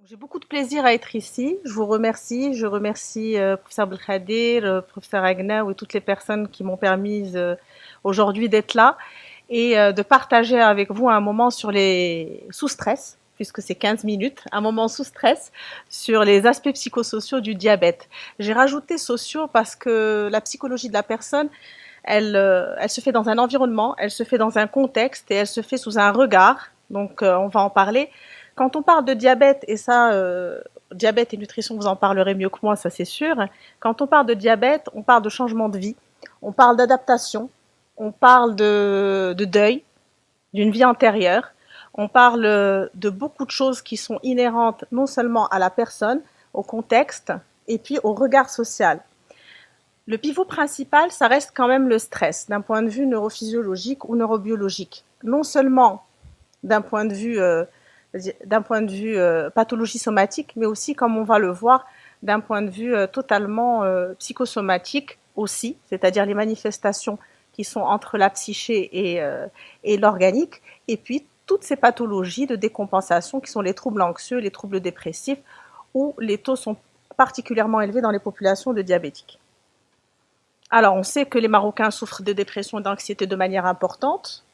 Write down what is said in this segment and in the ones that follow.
J'ai beaucoup de plaisir à être ici. Je vous remercie. Je remercie professeur Belkhadir, professeur Agna et toutes les personnes qui m'ont permis aujourd'hui d'être là et de partager avec vous un moment sur les sous stress, puisque c'est 15 minutes, un moment sous stress sur les aspects psychosociaux du diabète. J'ai rajouté sociaux parce que la psychologie de la personne, elle se fait dans un environnement, elle se fait dans un contexte et elle se fait sous un regard. Donc, on va en parler. Quand on parle de diabète, et ça, diabète et nutrition, vous en parlerez mieux que moi, ça c'est sûr. Quand on parle de diabète, on parle de changement de vie, on parle d'adaptation, on parle de deuil, d'une vie antérieure, on parle de beaucoup de choses qui sont inhérentes non seulement à la personne, au contexte, et puis au regard social. Le pivot principal, ça reste quand même le stress, d'un point de vue neurophysiologique ou neurobiologique. Non seulement d'un point de vue pathologie somatique, mais aussi, comme on va le voir, d'un point de vue totalement psychosomatique aussi, c'est-à-dire les manifestations qui sont entre la psyché et l'organique, et puis toutes ces pathologies de décompensation qui sont les troubles anxieux, les troubles dépressifs, où les taux sont particulièrement élevés dans les populations de diabétiques. Alors, on sait que les Marocains souffrent de dépression et d'anxiété de manière importante.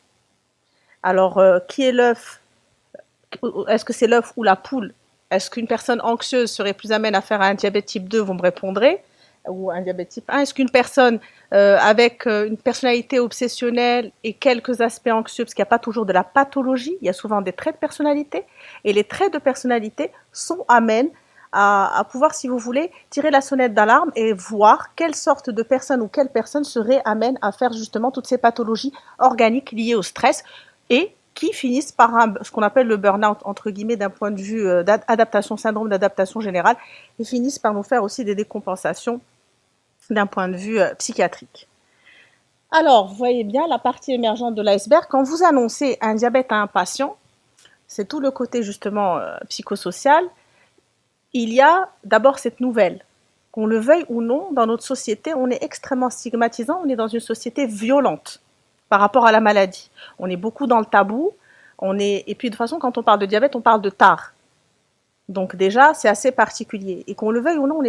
Alors, qui est l'œuf? Est-ce que c'est l'œuf ou la poule? Est-ce qu'une personne anxieuse serait plus amène à faire un diabète type 2? Vous me répondrez. Ou un diabète type 1. Est-ce qu'une personne avec une personnalité obsessionnelle et quelques aspects anxieux, parce qu'il n'y a pas toujours de la pathologie, il y a souvent des traits de personnalité, et les traits de personnalité sont amènent à pouvoir, si vous voulez, tirer la sonnette d'alarme et voir quelle sorte de personne ou quelle personne serait amène à faire justement toutes ces pathologies organiques liées au stress et qui finissent par ce qu'on appelle le burn-out, entre guillemets, d'un point de vue d'adaptation, syndrome d'adaptation générale, et finissent par nous faire aussi des décompensations d'un point de vue psychiatrique. Alors, vous voyez bien la partie émergente de l'iceberg. Quand vous annoncez un diabète à un patient, c'est tout le côté justement psychosocial. Il y a d'abord cette nouvelle. Qu'on le veuille ou non, dans notre société, on est extrêmement stigmatisant, on est dans une société violente par rapport à la maladie. On est beaucoup dans le tabou, et puis de toute façon, quand on parle de diabète, on parle de tard. Donc déjà, c'est assez particulier. Et qu'on le veuille ou non,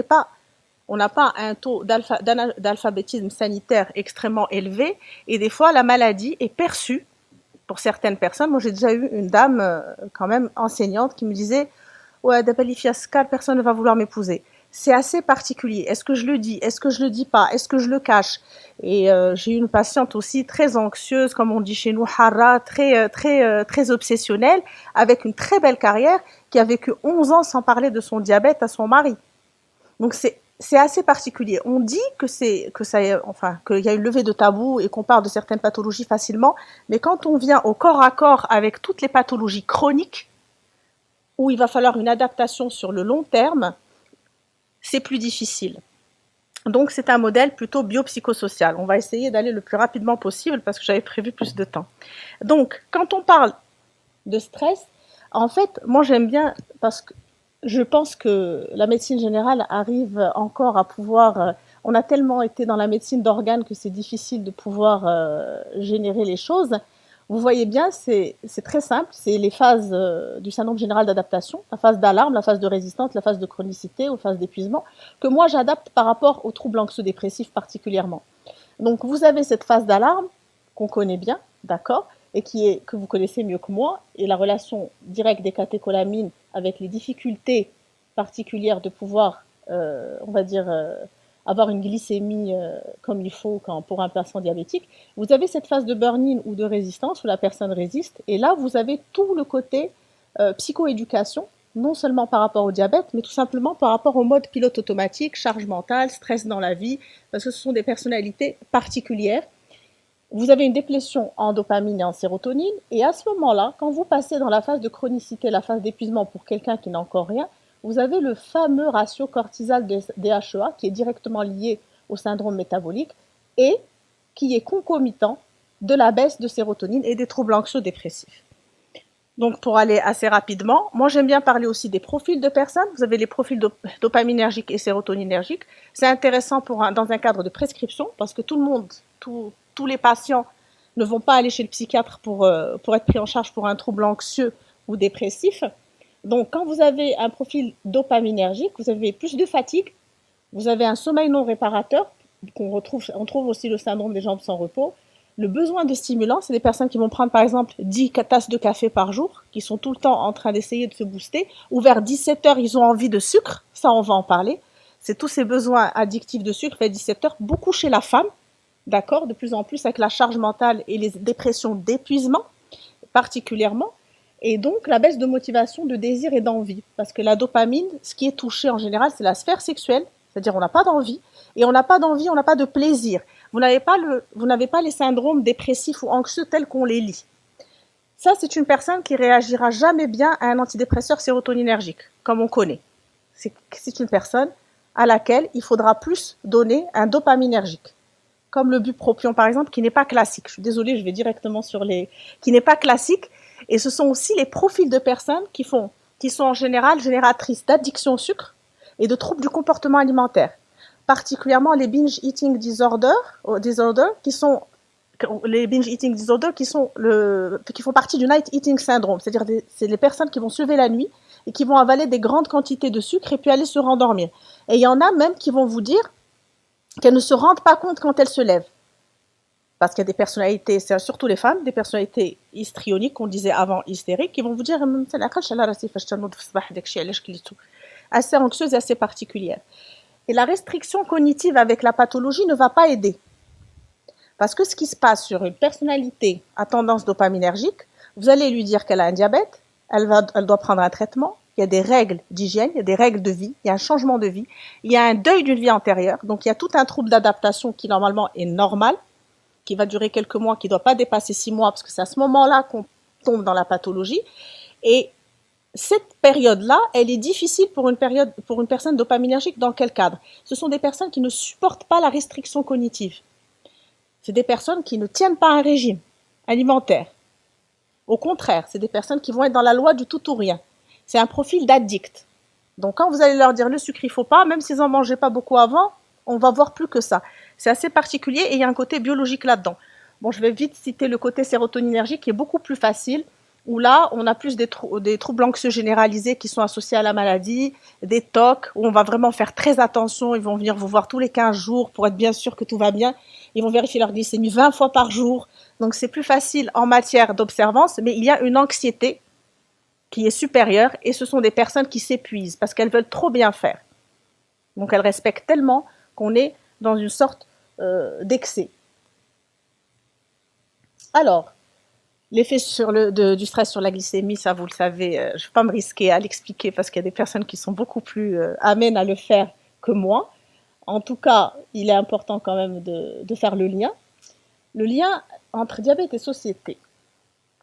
on n'a pas un taux d'alphabétisme sanitaire extrêmement élevé, et des fois, la maladie est perçue pour certaines personnes. Moi, j'ai déjà eu une dame, quand même enseignante, qui me disait « Ouais, personne ne va vouloir m'épouser ». C'est assez particulier. Est-ce que je le dis? Est-ce que je le dis pas? Est-ce que je le cache? Et j'ai eu une patiente aussi très anxieuse, comme on dit chez nous, hara, très obsessionnelle, avec une très belle carrière, qui a vécu 11 ans sans parler de son diabète à son mari. Donc c'est assez particulier. On dit qu'il y a une levée de tabou et qu'on parle de certaines pathologies facilement, mais quand on vient au corps à corps avec toutes les pathologies chroniques, où il va falloir une adaptation sur le long terme, c'est plus difficile. Donc c'est un modèle plutôt biopsychosocial. On va essayer d'aller le plus rapidement possible parce que j'avais prévu plus de temps. Donc quand on parle de stress, en fait, moi j'aime bien parce que je pense que la médecine générale arrive encore à pouvoir. On a tellement été dans la médecine d'organes que c'est difficile de pouvoir générer les choses. Vous voyez bien, c'est très simple. C'est les phases du syndrome général d'adaptation, la phase d'alarme, la phase de résistance, la phase de chronicité, aux phases d'épuisement, que moi j'adapte par rapport aux troubles anxio-dépressifs particulièrement. Donc vous avez cette phase d'alarme qu'on connaît bien, d'accord, et que vous connaissez mieux que moi, et la relation directe des catécholamines avec les difficultés particulières de pouvoir, on va dire, avoir une glycémie comme il faut pour un patient diabétique. Vous avez cette phase de burn-in ou de résistance où la personne résiste, et là vous avez tout le côté psychoéducation, non seulement par rapport au diabète, mais tout simplement par rapport au mode pilote automatique, charge mentale, stress dans la vie, parce que ce sont des personnalités particulières. Vous avez une déplétion en dopamine et en sérotonine, et à ce moment-là, quand vous passez dans la phase de chronicité, la phase d'épuisement pour quelqu'un qui n'a encore rien, vous avez le fameux ratio cortisol-DHEA qui est directement lié au syndrome métabolique et qui est concomitant de la baisse de sérotonine et des troubles anxio-dépressifs. Donc pour aller assez rapidement, moi j'aime bien parler aussi des profils de personnes. Vous avez les profils dopaminergiques et sérotoninergiques. C'est intéressant dans un cadre de prescription parce que tout le monde, tous les patients ne vont pas aller chez le psychiatre pour être pris en charge pour un trouble anxieux ou dépressif. Donc, quand vous avez un profil dopaminergique, vous avez plus de fatigue, vous avez un sommeil non réparateur, on trouve aussi le syndrome des jambes sans repos. Le besoin de stimulants, c'est des personnes qui vont prendre par exemple 10 tasses de café par jour, qui sont tout le temps en train d'essayer de se booster, ou vers 17 heures, ils ont envie de sucre, ça on va en parler. C'est tous ces besoins addictifs de sucre vers 17 heures, beaucoup chez la femme, d'accord, de plus en plus avec la charge mentale et les dépressions d'épuisement, particulièrement. Et donc la baisse de motivation, de désir et d'envie. Parce que la dopamine, ce qui est touché en général, c'est la sphère sexuelle, c'est-à-dire on n'a pas d'envie, et on n'a pas d'envie, on n'a pas de plaisir. Vous n'avez pas les syndromes dépressifs ou anxieux tels qu'on les lit. Ça, c'est une personne qui réagira jamais bien à un antidépresseur sérotoninergique, comme on connaît. C'est une personne à laquelle il faudra plus donner un dopaminergique, comme le bupropion par exemple, qui n'est pas classique. Je suis désolée, je vais directement sur les... qui n'est pas classique. Et ce sont aussi les profils de personnes qui sont en général génératrices d'addiction au sucre et de troubles du comportement alimentaire, particulièrement les binge eating disorder, qui sont qui font partie du night eating syndrome, c'est-à-dire c'est les personnes qui vont se lever la nuit et qui vont avaler des grandes quantités de sucre et puis aller se rendormir. Et il y en a même qui vont vous dire qu'elles ne se rendent pas compte quand elles se lèvent. Parce qu'il y a des personnalités, c'est surtout les femmes, des personnalités histrioniques, qu'on disait avant hystériques, qui vont vous dire assez anxieuses et assez particulières. Et la restriction cognitive avec la pathologie ne va pas aider. Parce que ce qui se passe sur une personnalité à tendance dopaminergique, vous allez lui dire qu'elle a un diabète, elle doit prendre un traitement, il y a des règles d'hygiène, il y a des règles de vie, il y a un changement de vie, il y a un deuil d'une vie antérieure, donc il y a tout un trouble d'adaptation qui normalement est normal, qui va durer quelques mois, qui ne doit pas dépasser 6 mois, parce que c'est à ce moment-là qu'on tombe dans la pathologie. Et cette période-là, elle est difficile pour une personne dopaminergique. Dans quel cadre? Ce sont des personnes qui ne supportent pas la restriction cognitive. C'est des personnes qui ne tiennent pas un régime alimentaire. Au contraire, c'est des personnes qui vont être dans la loi du tout ou rien. C'est un profil d'addict. Donc quand vous allez leur dire le sucre, il ne faut pas, même s'ils n'en mangeaient pas beaucoup avant, on va voir plus que ça. C'est assez particulier et il y a un côté biologique là-dedans. Bon, je vais vite citer le côté sérotoninergique qui est beaucoup plus facile, où là, on a plus des troubles anxieux généralisés qui sont associés à la maladie, des TOC, où on va vraiment faire très attention. Ils vont venir vous voir tous les 15 jours pour être bien sûr que tout va bien. Ils vont vérifier leur glycémie 20 fois par jour. Donc, c'est plus facile en matière d'observance, mais il y a une anxiété qui est supérieure et ce sont des personnes qui s'épuisent parce qu'elles veulent trop bien faire. Donc, elles respectent tellement qu'on est dans une sorte d'excès. Alors, l'effet du stress sur la glycémie, ça vous le savez, je ne vais pas me risquer à l'expliquer parce qu'il y a des personnes qui sont beaucoup plus amènes à le faire que moi. En tout cas, il est important quand même de faire le lien entre diabète et société.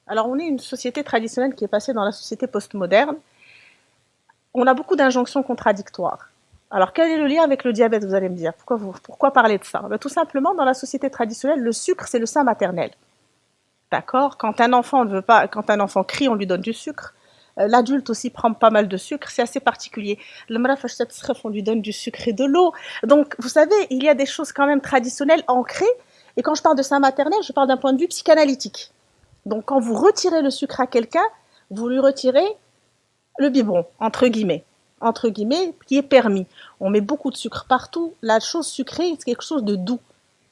Alors, on est une société traditionnelle qui est passée dans la société postmoderne. On a beaucoup d'injonctions contradictoires. Alors, quel est le lien avec le diabète, vous allez me dire? Pourquoi parler de ça? Tout simplement, dans la société traditionnelle, le sucre, c'est le sein maternel. D'accord? Quand un enfant crie, on lui donne du sucre. L'adulte aussi prend pas mal de sucre, c'est assez particulier. Le mrafach on lui donne du sucre et de l'eau. Donc, vous savez, il y a des choses quand même traditionnelles, ancrées. Et quand je parle de sein maternel, je parle d'un point de vue psychanalytique. Donc, quand vous retirez le sucre à quelqu'un, vous lui retirez le biberon, entre guillemets, qui est permis. On met beaucoup de sucre partout. La chose sucrée, c'est quelque chose de doux.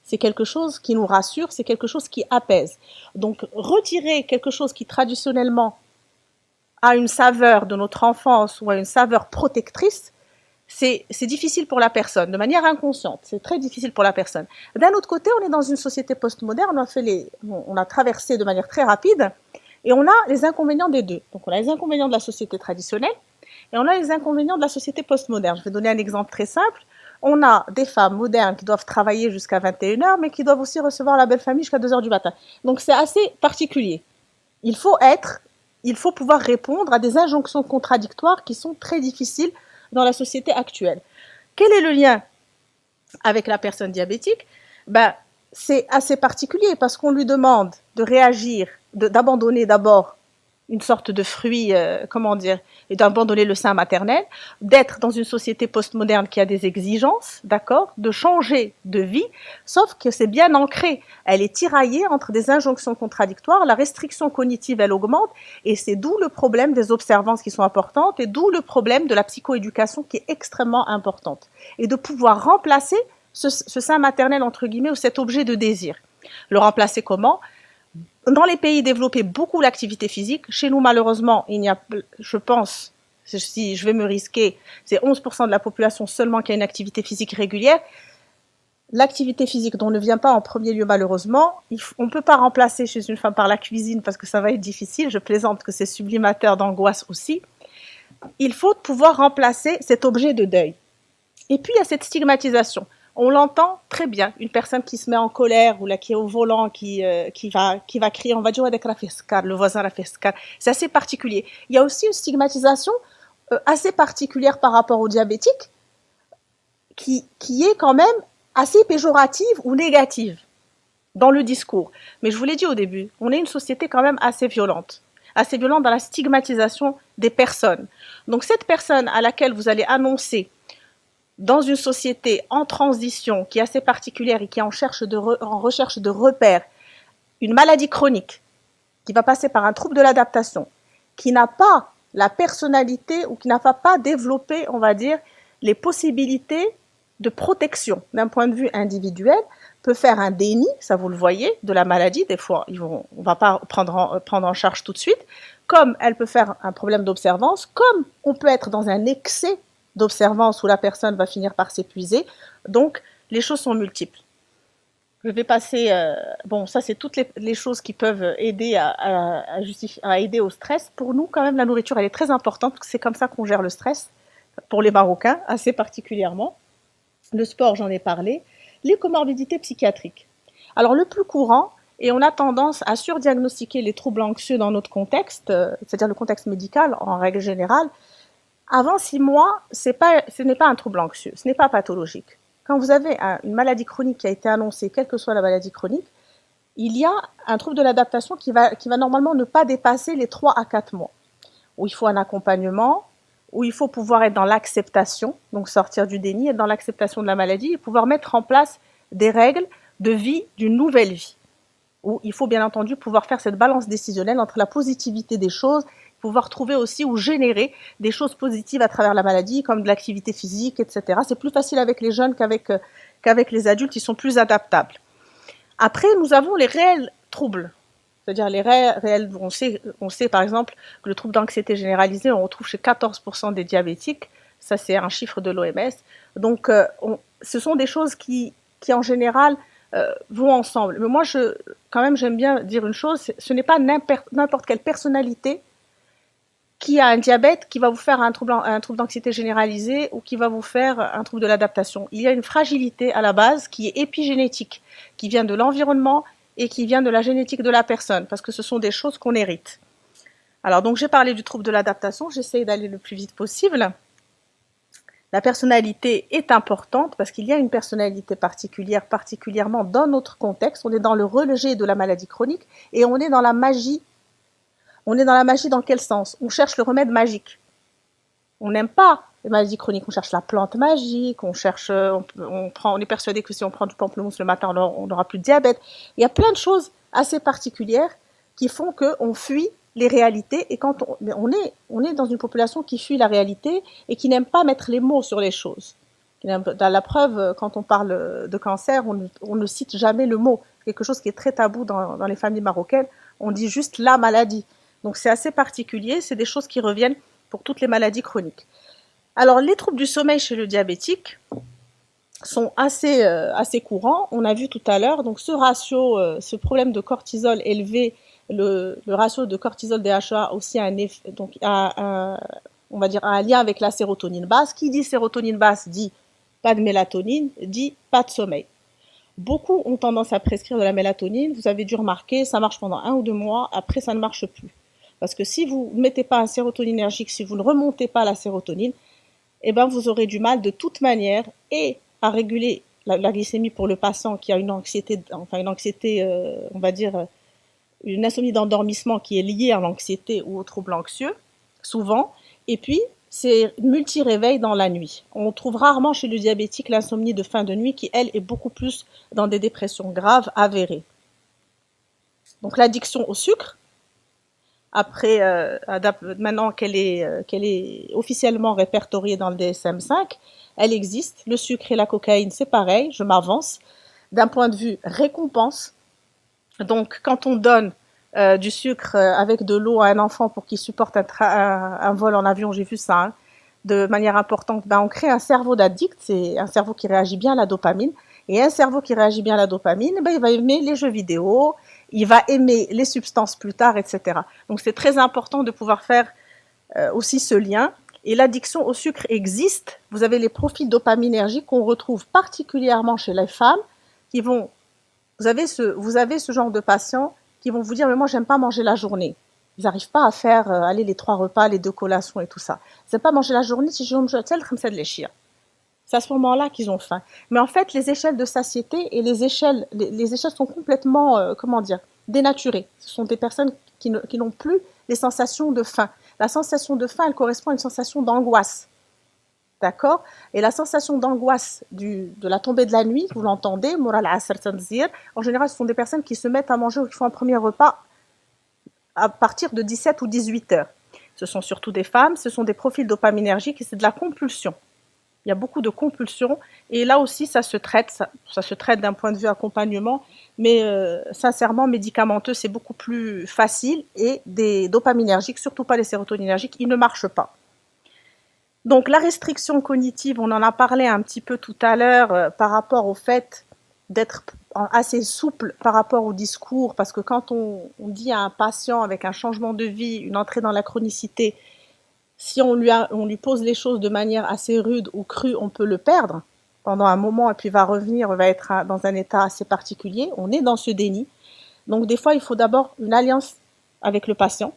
C'est quelque chose qui nous rassure, c'est quelque chose qui apaise. Donc, retirer quelque chose qui traditionnellement a une saveur de notre enfance ou a une saveur protectrice, c'est difficile pour la personne, de manière inconsciente. C'est très difficile pour la personne. D'un autre côté, on est dans une société postmoderne, on a traversé de manière très rapide, et on a les inconvénients des deux. Donc, on a les inconvénients de la société traditionnelle, et on a les inconvénients de la société postmoderne. Je vais donner un exemple très simple. On a des femmes modernes qui doivent travailler jusqu'à 21h, mais qui doivent aussi recevoir la belle famille jusqu'à 2h du matin. Donc, c'est assez particulier. Il faut pouvoir répondre à des injonctions contradictoires qui sont très difficiles dans la société actuelle. Quel est le lien avec la personne diabétique? C'est assez particulier parce qu'on lui demande de réagir, d'abandonner d'abord une sorte de fruit, comment dire, et d'abandonner le sein maternel, d'être dans une société postmoderne qui a des exigences, d'accord, de changer de vie, sauf que c'est bien ancré. Elle est tiraillée entre des injonctions contradictoires, la restriction cognitive, elle augmente, et c'est d'où le problème des observances qui sont importantes, et d'où le problème de la psychoéducation qui est extrêmement importante. Et de pouvoir remplacer ce sein maternel, entre guillemets, ou cet objet de désir. Le remplacer comment ? Dans les pays développés, beaucoup l'activité physique. Chez nous, malheureusement, il n'y a, je pense, si je vais me risquer, c'est 11% de la population seulement qui a une activité physique régulière. L'activité physique dont ne vient pas en premier lieu, malheureusement, on ne peut pas remplacer chez une femme par la cuisine parce que ça va être difficile. Je plaisante que c'est sublimateur d'angoisse aussi. Il faut pouvoir remplacer cet objet de deuil. Et puis, il y a cette stigmatisation. On l'entend très bien, une personne qui se met en colère ou là qui est au volant, qui va crier, on va dire le voisin rafescar. C'est assez particulier. Il y a aussi une stigmatisation assez particulière par rapport aux diabétiques, qui est quand même assez péjorative ou négative dans le discours. Mais je vous l'ai dit au début, on est une société quand même assez violente dans la stigmatisation des personnes. Donc cette personne à laquelle vous allez annoncer dans une société en transition qui est assez particulière et qui est en recherche de repères, une maladie chronique qui va passer par un trouble de l'adaptation, qui n'a pas la personnalité ou qui n'a pas développé, on va dire, les possibilités de protection d'un point de vue individuel, peut faire un déni, ça vous le voyez, de la maladie. Des fois, on ne va pas prendre en charge tout de suite, comme elle peut faire un problème d'observance, comme on peut être dans un excès d'observance où la personne va finir par s'épuiser. Donc, les choses sont multiples. Je vais passer... bon, ça, c'est toutes les choses qui peuvent aider à aider au stress. Pour nous, quand même, la nourriture, elle est très importante, parce que c'est comme ça qu'on gère le stress, pour les Marocains, assez particulièrement. Le sport, j'en ai parlé. Les comorbidités psychiatriques. Alors, le plus courant, et on a tendance à surdiagnostiquer les troubles anxieux dans notre contexte, c'est-à-dire le contexte médical, en règle générale. Avant 6 mois, ce n'est pas un trouble anxieux, ce n'est pas pathologique. Quand vous avez une maladie chronique qui a été annoncée, quelle que soit la maladie chronique, il y a un trouble de l'adaptation qui va normalement ne pas dépasser les 3 à 4 mois, où il faut un accompagnement, où il faut pouvoir être dans l'acceptation, donc sortir du déni, être dans l'acceptation de la maladie et pouvoir mettre en place des règles de vie, d'une nouvelle vie, où il faut bien entendu pouvoir faire cette balance décisionnelle entre la positivité des choses, pouvoir trouver aussi ou générer des choses positives à travers la maladie, comme de l'activité physique, etc. C'est plus facile avec les jeunes qu'avec les adultes, ils sont plus adaptables. Après, nous avons les réels troubles, c'est-à-dire les réels, on sait par exemple que le trouble d'anxiété généralisée, on retrouve chez 14% des diabétiques, ça c'est un chiffre de l'OMS. Donc, ce sont des choses qui en général vont ensemble. Mais moi, quand même, j'aime bien dire une chose, ce n'est pas n'importe quelle personnalité qui a un diabète qui va vous faire un trouble d'anxiété généralisée ou qui va vous faire un trouble de l'adaptation. Il y a une fragilité à la base qui est épigénétique, qui vient de l'environnement et qui vient de la génétique de la personne, parce que ce sont des choses qu'on hérite. Alors donc j'ai parlé du trouble de l'adaptation, j'essaie d'aller le plus vite possible. La personnalité est importante parce qu'il y a une personnalité particulière, particulièrement dans notre contexte. On est dans le rejet de la maladie chronique et on est dans la magie. On est dans la magie dans quel sens ? On cherche le remède magique. On n'aime pas les maladies chroniques, on cherche la plante magique, on est persuadé que si on prend du pamplemousse le matin, on n'aura plus de diabète. Il y a plein de choses assez particulières qui font qu'on fuit les réalités. Et quand on est dans une population qui fuit la réalité et qui n'aime pas mettre les mots sur les choses. Dans la preuve, quand on parle de cancer, on ne cite jamais le mot. Quelque chose qui est très tabou dans les familles marocaines. On dit juste la maladie. Donc c'est assez particulier, c'est des choses qui reviennent pour toutes les maladies chroniques. Alors les troubles du sommeil chez le diabétique sont assez courants. On a vu tout à l'heure, donc ce problème de cortisol élevé, le ratio de cortisol DHEA aussi a on va dire un lien avec la sérotonine basse. Qui dit sérotonine basse dit pas de mélatonine, dit pas de sommeil. Beaucoup ont tendance à prescrire de la mélatonine. Vous avez dû remarquer, ça marche pendant 1 ou 2 mois, après ça ne marche plus. Parce que si vous ne mettez pas un sérotoninergique, si vous ne remontez pas la sérotonine, eh ben vous aurez du mal de toute manière et à réguler la glycémie pour le patient qui a une anxiété, on va dire une insomnie d'endormissement qui est liée à l'anxiété ou au trouble anxieux, souvent, et puis c'est multi-réveil dans la nuit. On trouve rarement chez le diabétique l'insomnie de fin de nuit qui, elle, est beaucoup plus dans des dépressions graves avérées. Donc l'addiction au sucre, après, maintenant qu'elle est officiellement répertoriée dans le DSM-5, elle existe. Le sucre et la cocaïne, c'est pareil, je m'avance. D'un point de vue récompense, donc quand on donne du sucre avec de l'eau à un enfant pour qu'il supporte un vol en avion, j'ai vu ça, hein, de manière importante, ben on crée un cerveau d'addict, c'est un cerveau qui réagit bien à la dopamine. Et un cerveau qui réagit bien à la dopamine, ben il va aimer les jeux vidéo, il va aimer les substances plus tard, etc. Donc c'est très important de pouvoir faire aussi ce lien. Et l'addiction au sucre existe. Vous avez les profils dopaminergiques qu'on retrouve particulièrement chez les femmes qui vont... vous avez ce genre de patients qui vont vous dire « mais moi j'aime pas manger la journée ». Ils n'arrivent pas à faire aller les 3 repas, les 2 collations et tout ça. Ils n'aiment pas manger la journée si je me les chiens. C'est à ce moment-là qu'ils ont faim. Mais en fait, les échelles de satiété et les échelles sont complètement, dénaturées. Ce sont des personnes qui n'ont plus les sensations de faim. La sensation de faim, elle correspond à une sensation d'angoisse. D'accord? Et la sensation d'angoisse de la tombée de la nuit, vous l'entendez, moral asr tanzir, en général, ce sont des personnes qui se mettent à manger ou qui font un premier repas à partir de 17 ou 18 heures. Ce sont surtout des femmes, ce sont des profils dopaminergiques et c'est de la compulsion. Il y a beaucoup de compulsions et là aussi ça se traite d'un point de vue accompagnement, mais sincèrement médicamenteux c'est beaucoup plus facile et des dopaminergiques, surtout pas les sérotoninergiques, ils ne marchent pas. Donc la restriction cognitive, on en a parlé un petit peu tout à l'heure par rapport au fait d'être assez souple par rapport au discours, parce que quand on dit à un patient avec un changement de vie, une entrée dans la chronicité, si on lui pose les choses de manière assez rude ou crue, on peut le perdre pendant un moment et puis va revenir, va être dans un état assez particulier. On est dans ce déni. Donc des fois, il faut d'abord une alliance avec le patient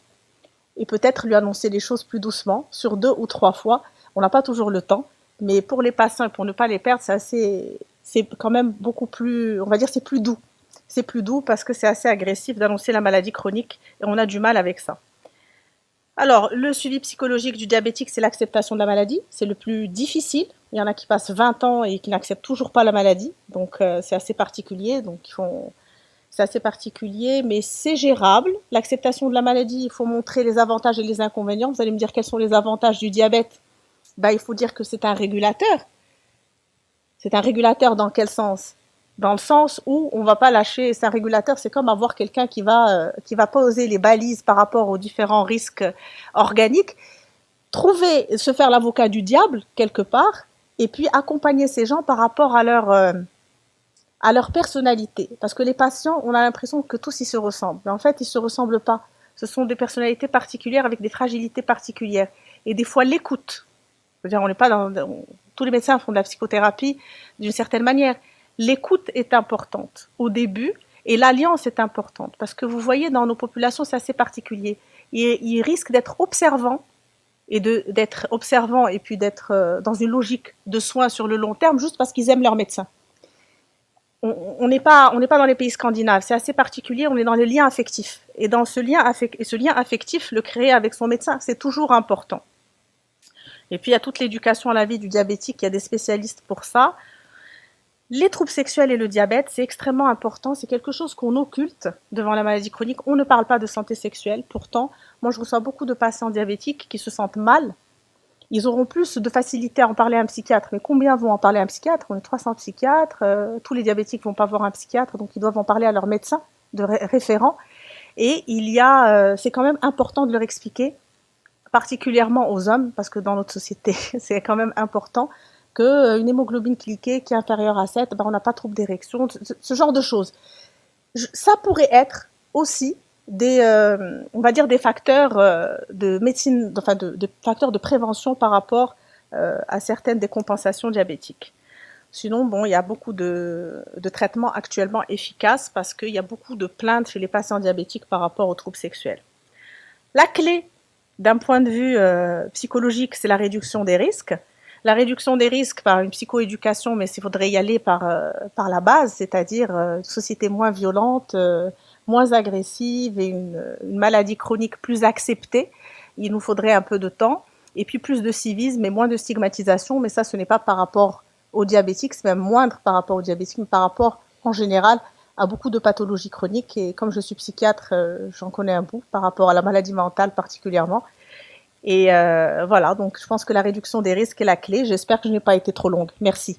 et peut-être lui annoncer les choses plus doucement, sur 2 ou 3 fois. On n'a pas toujours le temps, mais pour les patients et pour ne pas les perdre, c'est quand même beaucoup plus, on va dire, c'est plus doux. C'est plus doux parce que c'est assez agressif d'annoncer la maladie chronique et on a du mal avec ça. Alors, le suivi psychologique du diabétique, c'est l'acceptation de la maladie. C'est le plus difficile. Il y en a qui passent 20 ans et qui n'acceptent toujours pas la maladie. Donc, c'est assez particulier. C'est assez particulier, mais c'est gérable. L'acceptation de la maladie, il faut montrer les avantages et les inconvénients. Vous allez me dire quels sont les avantages du diabète. Il faut dire que c'est un régulateur. C'est un régulateur dans quel sens? Dans le sens où on ne va pas lâcher, c'est un régulateur, c'est comme avoir quelqu'un qui va poser les balises par rapport aux différents risques organiques, se faire l'avocat du diable quelque part, et puis accompagner ces gens par rapport à leur personnalité. Parce que les patients, on a l'impression que tous ils se ressemblent, mais en fait ils ne se ressemblent pas. Ce sont des personnalités particulières avec des fragilités particulières. Et des fois l'écoute. Je veux dire, on n'est pas tous les médecins font de la psychothérapie d'une certaine manière. L'écoute est importante au début et l'alliance est importante parce que vous voyez dans nos populations c'est assez particulier. Ils risquent d'être observants et puis d'être dans une logique de soins sur le long terme juste parce qu'ils aiment leur médecin. On n'est pas dans les pays scandinaves, c'est assez particulier, on est dans les liens affectifs et dans ce lien affectif, le créer avec son médecin, c'est toujours important. Et puis il y a toute l'éducation à la vie du diabétique, il y a des spécialistes pour ça. Les troubles sexuels et le diabète, c'est extrêmement important, c'est quelque chose qu'on occulte devant la maladie chronique. On ne parle pas de santé sexuelle, pourtant, moi je reçois beaucoup de patients diabétiques qui se sentent mal. Ils auront plus de facilité à en parler à un psychiatre, mais combien vont en parler à un psychiatre? On est 300 psychiatres, tous les diabétiques ne vont pas voir un psychiatre, donc ils doivent en parler à leur médecin de référent. Et c'est quand même important de leur expliquer, particulièrement aux hommes, parce que dans notre société, c'est quand même important, qu'une hémoglobine glyquée qui est inférieure à 7, on n'a pas de trouble d'érection, ce genre de choses. Ça pourrait être aussi on va dire des facteurs de médecine, enfin de facteurs de prévention par rapport à certaines décompensations diabétiques. Sinon, il y a beaucoup de traitements actuellement efficaces parce qu'il y a beaucoup de plaintes chez les patients diabétiques par rapport aux troubles sexuels. La clé, d'un point de vue psychologique, c'est la réduction des risques. La réduction des risques par une psychoéducation, mais il faudrait y aller par la base, c'est-à-dire une société moins violente, moins agressive et une maladie chronique plus acceptée. Il nous faudrait un peu de temps et puis plus de civisme et moins de stigmatisation, mais ça, ce n'est pas par rapport aux diabétiques, c'est même moindre par rapport aux diabétiques, mais par rapport en général à beaucoup de pathologies chroniques. Et comme je suis psychiatre, j'en connais un bout par rapport à la maladie mentale particulièrement. Et voilà, donc je pense que la réduction des risques est la clé. J'espère que je n'ai pas été trop longue. Merci.